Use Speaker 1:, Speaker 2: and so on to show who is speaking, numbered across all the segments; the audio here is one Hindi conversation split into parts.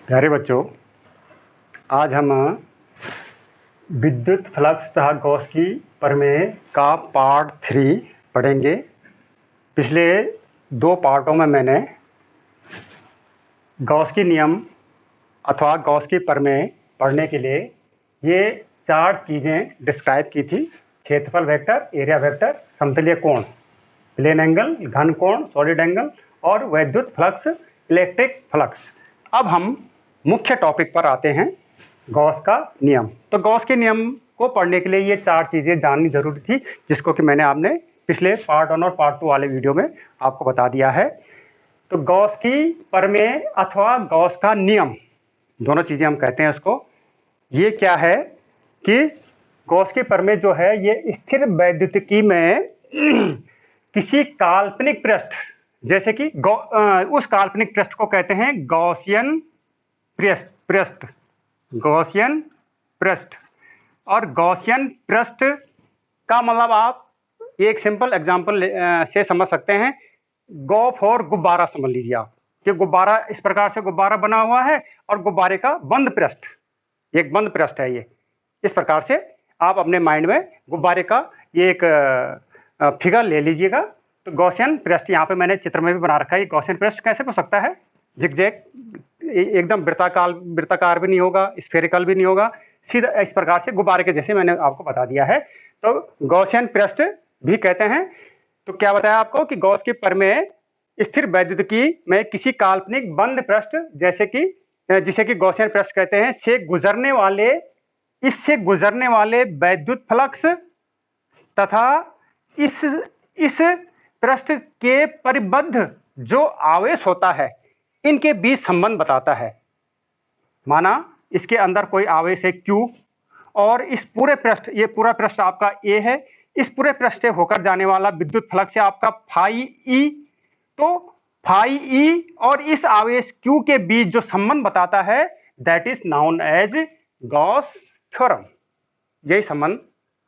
Speaker 1: प्यारे बच्चों, आज हम विद्युत फ्लक्स तथा गॉस की प्रमेय का पार्ट 3 पढ़ेंगे। पिछले 2 पार्टों में मैंने गॉस की नियम अथवा गॉस की प्रमेय पढ़ने के लिए ये 4 चीज़ें डिस्क्राइब की थी: क्षेत्रफल वेक्टर, एरिया वेक्टर, समतलीय कोण, प्लेन एंगल, घन कोण, सॉलिड एंगल और वैद्युत फ्लक्स, इलेक्ट्रिक फ्लक्स। अब हम मुख्य टॉपिक पर आते हैं, गॉस का नियम। तो गॉस के नियम को पढ़ने के लिए ये 4 चीज़ें जाननी जरूरी थी, जिसको कि मैंने आपने पिछले पार्ट 1 और पार्ट 2 वाले वीडियो में आपको बता दिया है। तो गॉस की प्रमेय अथवा गॉस का नियम, दोनों चीज़ें हम कहते हैं उसको। ये क्या है कि गॉस की प्रमेय जो है ये स्थिर वैद्युतिकी में किसी काल्पनिक पृष्ठ, जैसे कि उस काल्पनिक पृष्ठ को कहते हैं गॉसियन पृष्ठ, गॉसियन पृष्ठ। और गॉसियन पृष्ठ का मतलब आप एक सिंपल एग्जांपल से समझ सकते हैं। गो फॉर गुब्बारा समझ लीजिए आप कि गुब्बारा इस प्रकार से गुब्बारा बना हुआ है और गुब्बारे का बंद पृष्ठ, एक बंद पृष्ठ है ये। इस प्रकार से आप अपने माइंड में गुब्बारे का ये एक फिगर ले लीजिएगा। तो गॉसियन पृष्ठ यहाँ पे मैंने चित्र में भी बना रखा है। ये गॉसियन पृष्ठ कैसे हो सकता है? जिगजैग, एकदम वृत्ताकार भी नहीं होगा, स्फेरिकल भी नहीं होगा, सीधा इस प्रकार से गुब्बारे के जैसे मैंने आपको बता दिया है। तो गॉसियन पृष्ठ भी कहते हैं। तो क्या बताया आपको कि गॉस की प्रमेय स्थिर वैद्युतिकी में किसी काल्पनिक बंद पृष्ठ, जिसे कि गॉसियन पृष्ठ कहते हैं, इससे गुजरने वाले वैद्युत फ्लक्स तथा इस पृष्ठ के परिबद्ध जो आवेश होता है, इनके बीच संबंध बताता है। माना इसके अंदर कोई आवेश है Q और इस पूरे पृष्ठ, ये पूरा पृष्ठ आपका A है, इस पूरे पृष्ठ से होकर जाने वाला विद्युत फ्लक्स है आपका फाई E। तो फाई E और इस आवेश Q के बीच जो संबंध बताता है, that is known as Gauss theorem. यही संबंध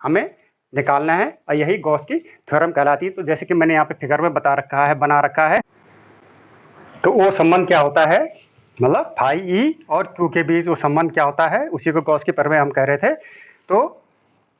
Speaker 1: हमें निकालना है और यही गॉस की थ्योरम कहलाती है। तो जैसे कि मैंने यहाँ पे फिगर में बना रखा है, तो वो संबंध क्या होता है, मतलब फाई E और Q के बीच वो संबंध क्या होता है, उसी को गॉस की प्रमेय हम कह रहे थे। तो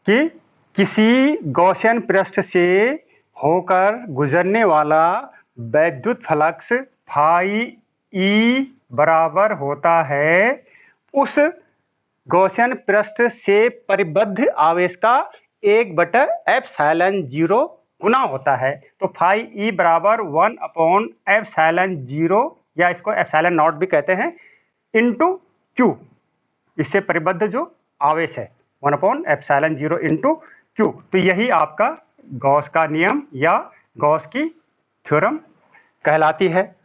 Speaker 1: कि किसी गॉसियन पृष्ठ से होकर गुजरने वाला वैद्युत फ्लक्स फाई E बराबर होता है उस गॉसियन पृष्ठ से परिबद्ध आवेश का 1/ε0 गुना होता है। तो फाई E बराबर 1/ε0, या इसको एप्सिलॉन नॉट भी कहते हैं, इंटू Q, इससे परिबद्ध जो आवेश है 1/ε0 इंटू Q। तो यही आपका गॉस का नियम या गॉस की थ्योरम कहलाती है।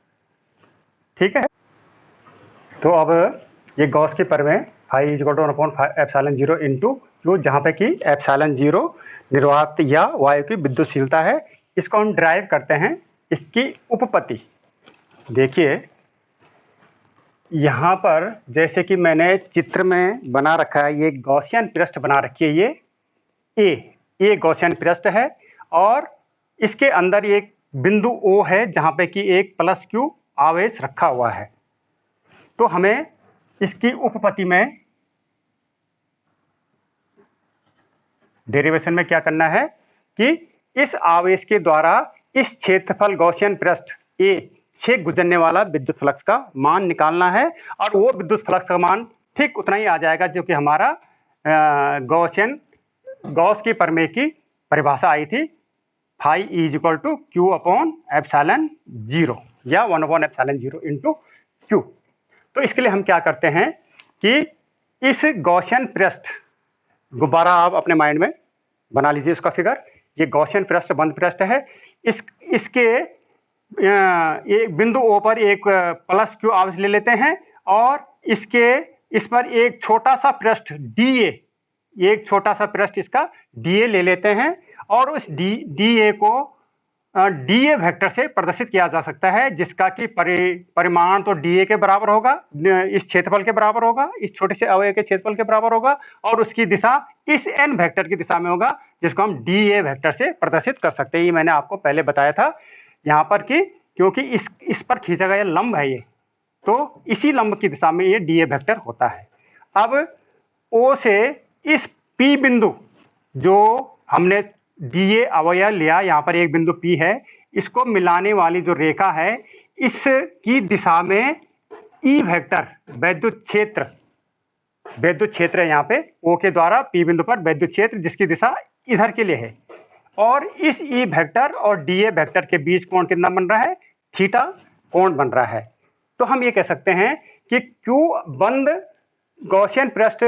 Speaker 1: ठीक है। तो अब ये गॉस की प्रमेय phi is equal to 1/ε0 into Q, जहाँ पे कि ε0 निर्वात या वायु की विद्युतशीलता है, इसको हम ड्राइव करते हैं। इसकी उपपत्ति देखिए यहाँ पर, जैसे कि मैंने चित्र में बना रखा है, ये गॉसियन पृष्ठ बना रखी है, ये गॉसियन पृष्ठ है और इसके अंदर एक बिंदु O है जहाँ पे कि एक +Q आवेश रखा हुआ है। तो हमें इसकी उपपत्ति में डेरिवेशन में क्या करना है कि इस आवेश के द्वारा इस क्षेत्रफल गॉसियन पृष्ठ A से गुजरने वाला विद्युत फ्लक्स का मान निकालना है। और वो विद्युत फ्लक्स का मान ठीक उतना ही आ जाएगा जो कि हमारा गॉस की प्रमेय की परिभाषा आई थी, phi E is equal to Q/ε0 या 1/ε0 इंटू Q। तो इसके लिए हम क्या करते हैं कि इस गॉसियन पृष्ठ, गुब्बारा आप अपने माइंड में बना लीजिए उसका फिगर। ये गॉसियन पृष्ठ बंद पृष्ठ है। इसके एक बिंदु O पर एक +Q आवेश ले लेते हैं और इस पर एक छोटा सा पृष्ठ DA, एक छोटा सा पृष्ठ इसका DA ले लेते हैं और उस DA को डी ए वेक्टर से प्रदर्शित किया जा सकता है, जिसका कि परिमाण तो डी ए के बराबर होगा, इस क्षेत्रफल के बराबर होगा, इस छोटे से अवयव के क्षेत्रफल के बराबर होगा, और उसकी दिशा इस एन वेक्टर की दिशा में होगा, जिसको हम डी ए वेक्टर से प्रदर्शित कर सकते हैं। ये मैंने आपको पहले बताया था यहाँ पर कि क्योंकि इस पर खींचा गया लंब है ये, तो इसी लंब की दिशा में ये डी ए वेक्टर होता है। अब ओ से इस पी बिंदु, जो हमने डी ए अवयव लिया, यहाँ पर एक बिंदु पी है, इसको मिलाने वाली जो रेखा है, इसकी दिशा में ई वेक्टर वैद्युत क्षेत्र है यहाँ पे ओ के द्वारा पी बिंदु पर वैद्युत क्षेत्र, जिसकी दिशा इधर के लिए है। और इस ई वेक्टर और डी ए वेक्टर के बीच कोण कितना बन रहा है? थीटा कोण बन रहा है। तो हम ये कह सकते हैं कि क्यू बंद गॉसियन पृष्ठ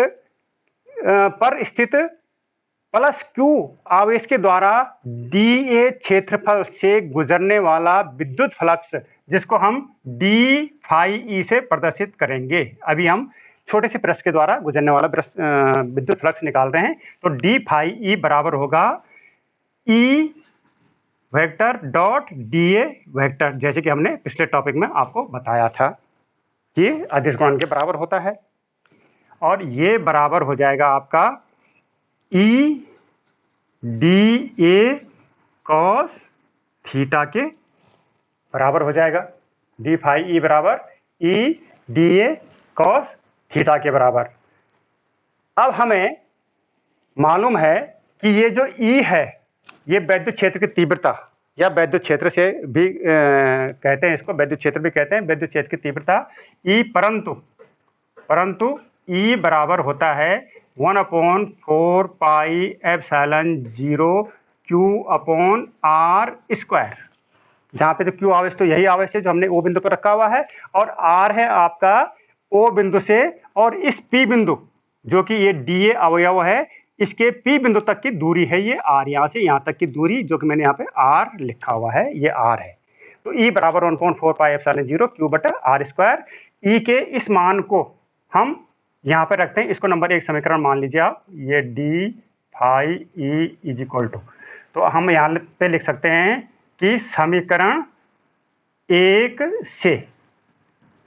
Speaker 1: पर स्थित प्लस क्यू आवेश के द्वारा डी ए क्षेत्रफल से गुजरने वाला विद्युत फ्लक्स, जिसको हम डी फाई ई से प्रदर्शित करेंगे। अभी हम छोटे से पृष्ठ के द्वारा गुजरने वाला विद्युत फ्लक्स निकाल रहे हैं। तो डी फाई ई बराबर होगा E vector dot D A vector, जैसे कि हमने पिछले टॉपिक में आपको बताया था कि अदिश गुणन के बराबर होता है। और ये बराबर हो जाएगा आपका E D A cos theta के बराबर हो जाएगा। डी फाई ई बराबर E D A cos theta के बराबर। अब हमें मालूम है कि ये जो ई है, ये वैद्युत क्षेत्र की तीव्रता, या वैद्युत क्षेत्र से भी कहते हैं इसको, वैद्युत क्षेत्र भी कहते हैं, वैद्युत क्षेत्र की तीव्रता ई, परंतु ई बराबर होता है 1/4 pi epsilon 0 Q upon R square. जहाँ पे तो क्यू आवेश, तो यही आवेश है जो हमने ओ बिंदु पर रखा हुआ है, और आर है आपका ओ बिंदु से और इस पी बिंदु, जो कि ये डी ए अवयव है, इसके पी बिंदु तक की दूरी है ये आर। यहाँ से यहाँ तक की दूरी, जो कि मैंने यहाँ पे आर लिखा हुआ है, ये आर है। तो ई बराबर 1/4 पाई एप्सिलॉन 0 क्यू बटा आर स्क्वायर। ई के इस मान को हम यहाँ पर रखते हैं, इसको नंबर 1 समीकरण मान लीजिए आप, ये D phi E is equal to, तो हम यहाँ पे लिख सकते हैं कि समीकरण 1 से,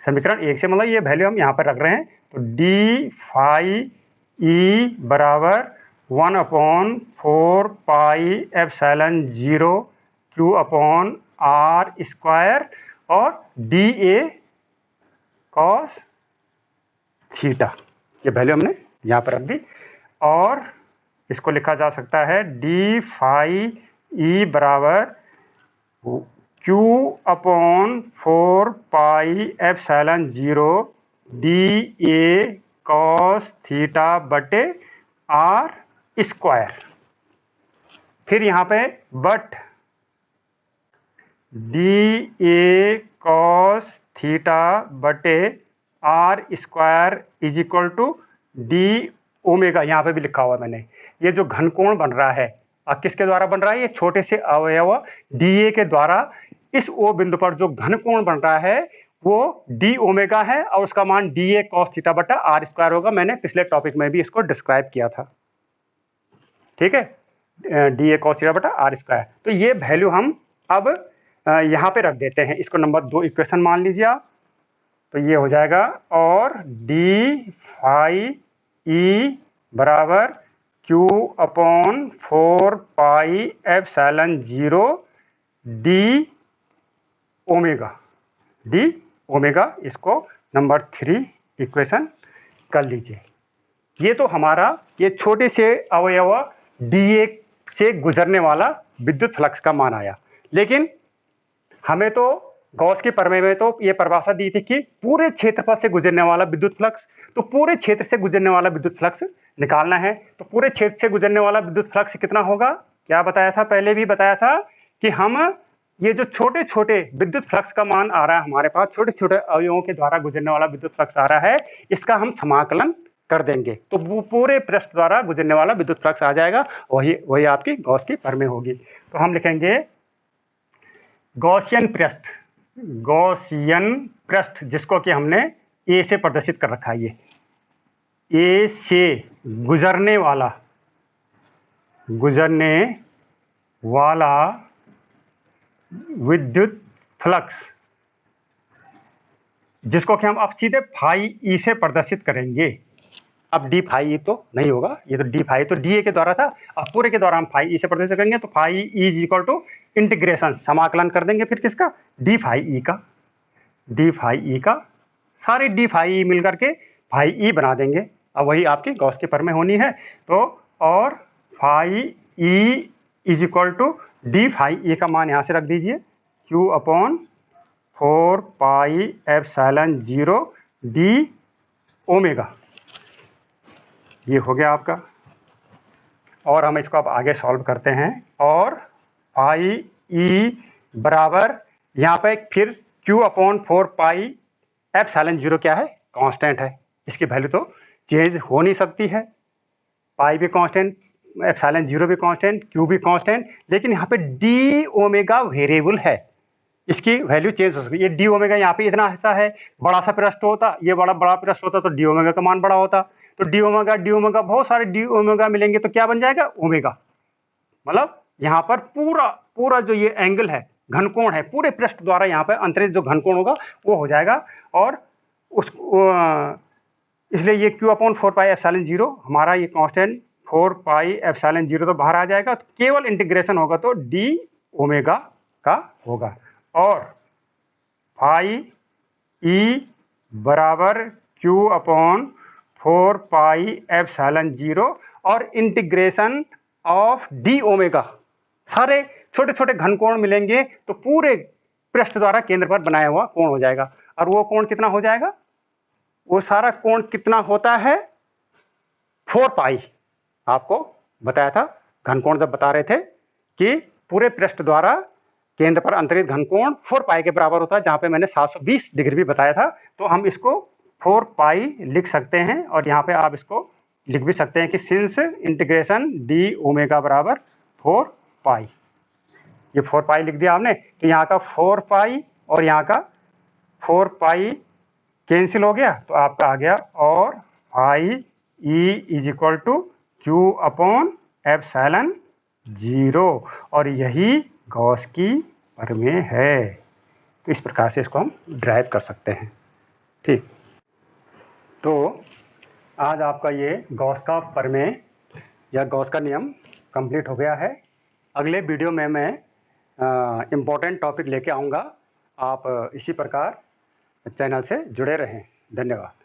Speaker 1: मतलब ये वैल्यू हम यहाँ पर रख रहे हैं। तो डी फाई ई बराबर 1/4 pi epsilon 0 Q upon R square और डी ए कॉस थीटा, ये वैल्यू हमने यहाँ पर रख दी। और इसको लिखा जा सकता है डी फाई ई बराबर Q upon 4 pi epsilon 0 d A cos theta बटे आर स्क्वायर। फिर यहाँ पे but d A cos theta बटे r square is equal to d omega, यहाँ पे भी लिखा हुआ मैंने। ये जो घनकोण बन रहा है, किसके द्वारा बन रहा है? ये छोटे से अवयव डी ए के द्वारा इस ओ बिंदु पर जो घनकोण बन रहा है वो डी ओमेगा है, और उसका मान डी ए कॉस थीटा बटा आर स्क्वायर होगा। मैंने पिछले टॉपिक में भी इसको डिस्क्राइब किया था, ठीक है, डी ए कॉस थीटा बटा आर स्क्वायर। तो ये वैल्यू हम अब यहाँ पे रख देते हैं, इसको नंबर 2 इक्वेशन मान लीजिए आप। तो ये हो जाएगा, और डी फाई ई बराबर Q upon 4 pi epsilon 0 D omega, इसको नंबर 3 इक्वेशन कर लीजिए। ये तो हमारा ये छोटे से अवयव डी ए से गुजरने वाला विद्युत फ्लक्स का मान आया। लेकिन हमें तो गॉस के प्रमेय में तो ये परिभाषा दी थी कि पूरे क्षेत्रफल से गुजरने वाला विद्युत फ्लक्स, तो पूरे क्षेत्र से गुजरने वाला विद्युत फ्लक्स निकालना है। तो पूरे क्षेत्र से गुजरने वाला विद्युत फ्लक्स कितना होगा? क्या बताया था? पहले भी बताया था कि हम ये जो छोटे छोटे विद्युत फ्लक्स का मान आ रहा है हमारे पास, छोटे छोटे अवयवों के द्वारा गुजरने वाला विद्युत फ्लक्स आ रहा है, इसका हम समाकलन कर देंगे तो वो पूरे पृष्ठ द्वारा गुजरने वाला विद्युत फ्लक्स आ जाएगा, वही आपकी गॉस की प्रमेय होगी। तो हम लिखेंगे गॉसियन पृष्ठ, जिसको कि हमने ए से प्रदर्शित कर रखा है। ये ए से गुजरने वाला विद्युत फ्लक्स, जिसको कि हम अब सीधे फाई ई से प्रदर्शित करेंगे। अब डी फाई ई तो नहीं होगा, ये तो डी फाई तो डी ए के द्वारा था, अब पूरे के द्वारा हम फाई ई से प्रदर्शित करेंगे। तो phi E is equal to integration, समाकलन कर देंगे फिर किसका, डी फाई ई का, डी फाई ई का, सारे डी फाई ई मिल करके फाई ई बना देंगे। अब वही आपकी गॉस के प्रमेय होनी है। तो और phi E is equal to D phi E का मान यहाँ से रख दीजिए, Q upon 4 pi epsilon 0 D omega, ये हो गया आपका। और हम इसको अब आगे सॉल्व करते हैं। और फाई ई बराबर यहाँ पे फिर क्यू अपॉन 4 पाई एप्सिलॉन 0 क्या है, कांस्टेंट है, इसकी वैल्यू तो चेंज हो नहीं सकती है। पाई भी कांस्टेंट, एप्सिलॉन 0 भी कांस्टेंट, क्यू भी कांस्टेंट, लेकिन यहाँ पे डी ओमेगा वेरिएबल है, इसकी वैल्यू चेंज हो सकती है। ये डी ओमेगा यहाँ पे इतना हिस्सा है, बड़ा सा पृष्ठ होता, ये बड़ा पृष्ठ होता तो डी ओमेगा का मान बड़ा होता। तो डी ओमेगा बहुत सारे डी ओमेगा मिलेंगे तो क्या बन जाएगा, ओमेगा। मतलब यहाँ पर पूरा जो ये एंगल है, घनकोण है, पूरे पृष्ठ द्वारा यहाँ पर अंतरित जो घनकोण होगा वो हो जाएगा। और उस इसलिए ये क्यू अपॉन 4 पाई एप्सिलॉन 0 हमारा ये कांस्टेंट 4 पाई एप्सिलॉन 0 तो बाहर आ जाएगा, तो केवल इंटीग्रेशन होगा तो डी ओमेगा का होगा। और फाई ई बराबर क्यू अपॉन 4 पाई एप्सिलॉन 0 और इंटीग्रेशन ऑफ डी ओमेगा, सारे छोटे छोटे घनकोण मिलेंगे तो पूरे पृष्ठ द्वारा केंद्र पर बनाया हुआ कोण हो जाएगा। और वो कोण कितना हो जाएगा, वो सारा कोण कितना होता है, 4 पाई। आपको बताया था घनकोण जब बता रहे थे कि पूरे पृष्ठ द्वारा केंद्र पर अंतरित घनकोण 4 पाई के बराबर होता है, जहां पे मैंने 720 डिग्री भी बताया था। तो हम इसको 4 पाई लिख सकते हैं। और यहाँ पे आप इसको लिख भी सकते हैं कि सिंस इंटीग्रेशन डी ओमेगा बराबर 4 पाई, ये 4 पाई लिख दिया आपने। तो यहाँ का 4 पाई और यहाँ का 4 पाई कैंसिल हो गया, तो आपका आ गया। और phi E is equal to Q upon epsilon 0, और यही गॉस की प्रमेय है। तो इस प्रकार से इसको हम ड्राइव कर सकते हैं। ठीक, तो आज आपका ये गॉस का प्रमेय या गॉस का नियम कंप्लीट हो गया है। अगले वीडियो में मैं इम्पोर्टेंट टॉपिक लेके आऊँगा। आप इसी प्रकार चैनल से जुड़े रहें। धन्यवाद।